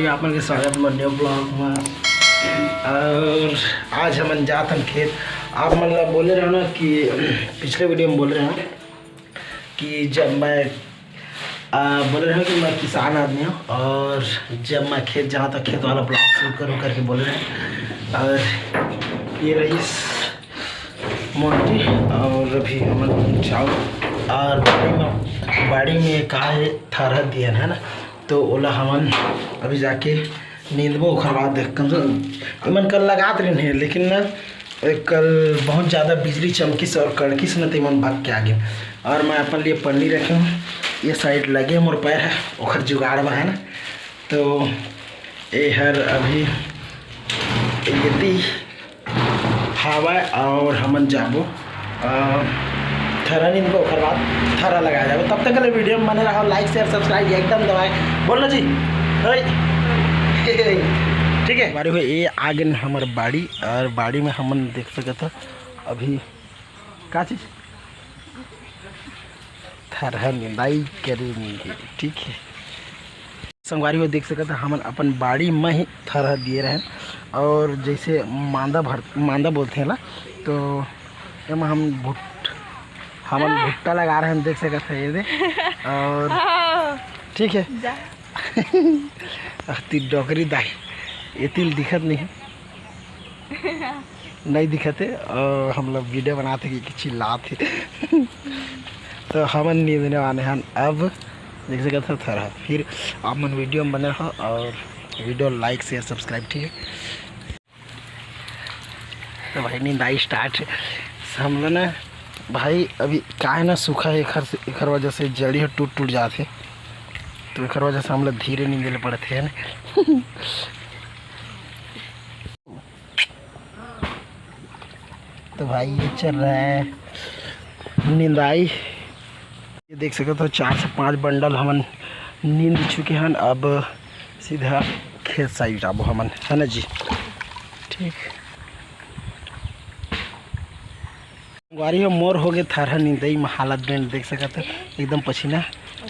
आप के स्वागत न्यू ब्लॉग में। और आज हम जात हम खेत। आप मतलब बोले रहे ना कि पिछले वीडियो में बोल रहे हैं कि जब मैं बोल रहे हैं कि मैं किसान आदमी हूँ और जब मैं खेत जहाँ तक खेत वाला ब्लॉग शुरू करूँ करके बोल रहे हैं। और ये रही मोटी और अभी हम जाओ और बाड़ी में काहे थरह दिया है ना, तो ओला हमन अभी जाके नींदबो। ओखर बाद कम से कम मन कल लगात रही है, लेकिन ना कल बहुत ज़्यादा बिजली चमकिस और कड़किस न तो मन भाग के आ गए। और मैं अपन लिए पन्नी रखे हूँ, ये साइड लगे मोर पैर है ओखर जुगाड़ में है ना, तो ये हर अभी यदि हवा और हमन जाबो थरा नींद को ओखर बाद थरा लगाया जाए। तब तक के लिए वीडियो में बने रहो, लाइक शेयर सब्सक्राइब एकदम दबाए। बोलो जी ठीक है। बारी हुए ये आगे हमार बाड़ी और बाड़ी में हमन देख सके था अभी का चीज थरा निंदाई करेंगे। ठीक है संगवारी हुए देख सके था हमन अपन बाड़ी में ही थरा दिए रहे। और जैसे मांदा बोलते हैं ना, तो एम हम भुट्टा लगा रहे हैं, देख सकते हैं ये दे। और ठीक है डोकरी दाई ये तिल दिखत नहीं दिखते। और हम लोग वीडियो बनाते कि चिल्लाते तो हमन नींदने वाले हैं अब, देख सकते थे थोड़ा। फिर आप मन वीडियो में बने रहो और वीडियो लाइक शेयर सब्सक्राइब। ठीक है तो भाई नींद आई स्टार्ट हम लोग ना भाई। अभी का है ना सूखा है एक वजह से जड़ी टूट जाते, तो एक वजह से हम लोग धीरे नींदे पड़ते हैं ना। तो भाई ये चल रहा है नींदाई। ये देख सकते हो 4 से 5 बंडल हमन नींद चुके हैं। अब सीधा खेत साइड जाबो हमन है ना जी। ठीक गाड़ी में मोर हो गए थारा नींदई में हालत में देख सकते एकदम पसीना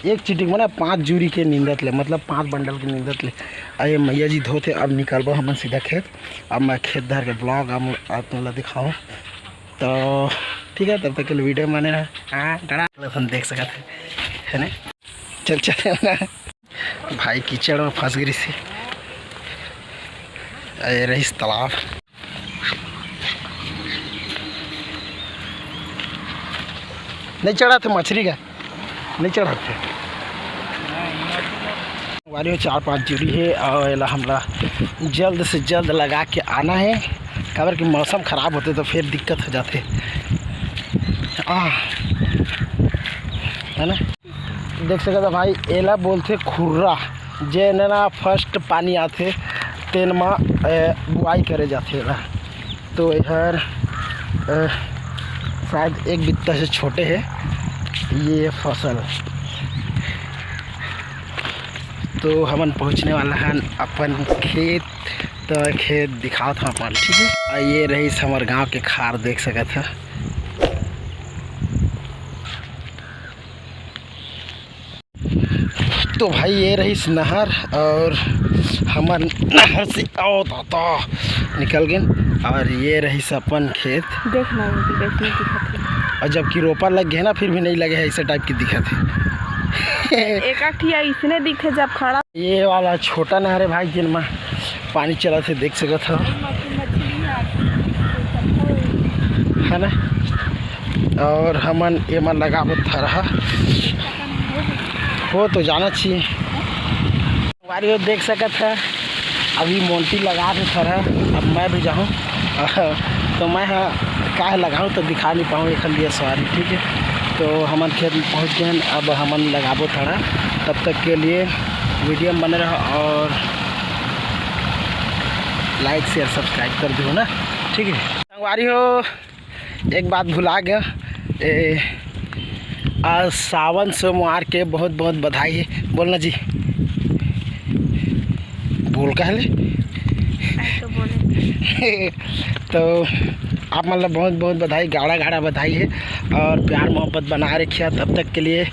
एक चिटिंग में 5 जूरी के नींदत ले, मतलब 5 बंडल के नींदत ले। अरे मैया जी धोते अब निकलबो हमन सीधा खेत। अब मैं खेत धर के ब्लॉग आप दिखाऊँ तो ठीक है। तब तक के वीडियो मैंने देख सकते है ना। चल ना भाई कीचड़ में फंस गई से रही तालाब। नहीं चढ़ा थे मछली का, नहीं चढ़ा थे वाली 4-5 जूरी है। और हमरा जल्द से जल्द लगा के आना है, खबर कि मौसम ख़राब होते तो फिर दिक्कत हो जाते है ना। देख सकते भाई एला बोलते खुर्रा जे ना फर्स्ट पानी आते तेन में बुआई करे जाते ला। तो यार शायद एक बित्ता से छोटे है ये फसल। तो हमन पहुंचने वाला है अपन खेत, तो खेत दिखाओ था अपन। ठीक है ये रही हमारे गांव के खार देख सका था। तो भाई ये रही नहर और हमन नहर से आओ तो निकल गए। और ये रही अपन खेत देखना और जबकि रोपा लग गया ना फिर भी नहीं लगे है, ऐसे टाइप की दिखत है। एक इसने दिखे जब खड़ा। ये वाला छोटा नहर है भाई जिनमें पानी चला थे देख सकते हो है ना। और हमन ये मन लगा थरहा हो तो जाना चाहिए वारी देख सकत है। अभी मोंटी लगा थे थरहा, अब मैं भी जाऊँ तो मैं काहे लगाऊँ तो दिखा नहीं पाऊँ एक लिए सवारी। ठीक है तो हमन खेत में पहुँच गए, अब हमन लगाबो थोड़ा। तब तक के लिए वीडियो में बने रहो और लाइक शेयर सब्सक्राइब कर दो ना। ठीक है संगवारी हो एक बात भुला गया, आज सावन सोमवार के बहुत बहुत बधाई है। बोलना जी बोल का है तो आप मतलब बहुत बहुत बधाई, गाढ़ा गाढ़ा बधाई है और प्यार मोहब्बत बना रखिए। तब तक के लिए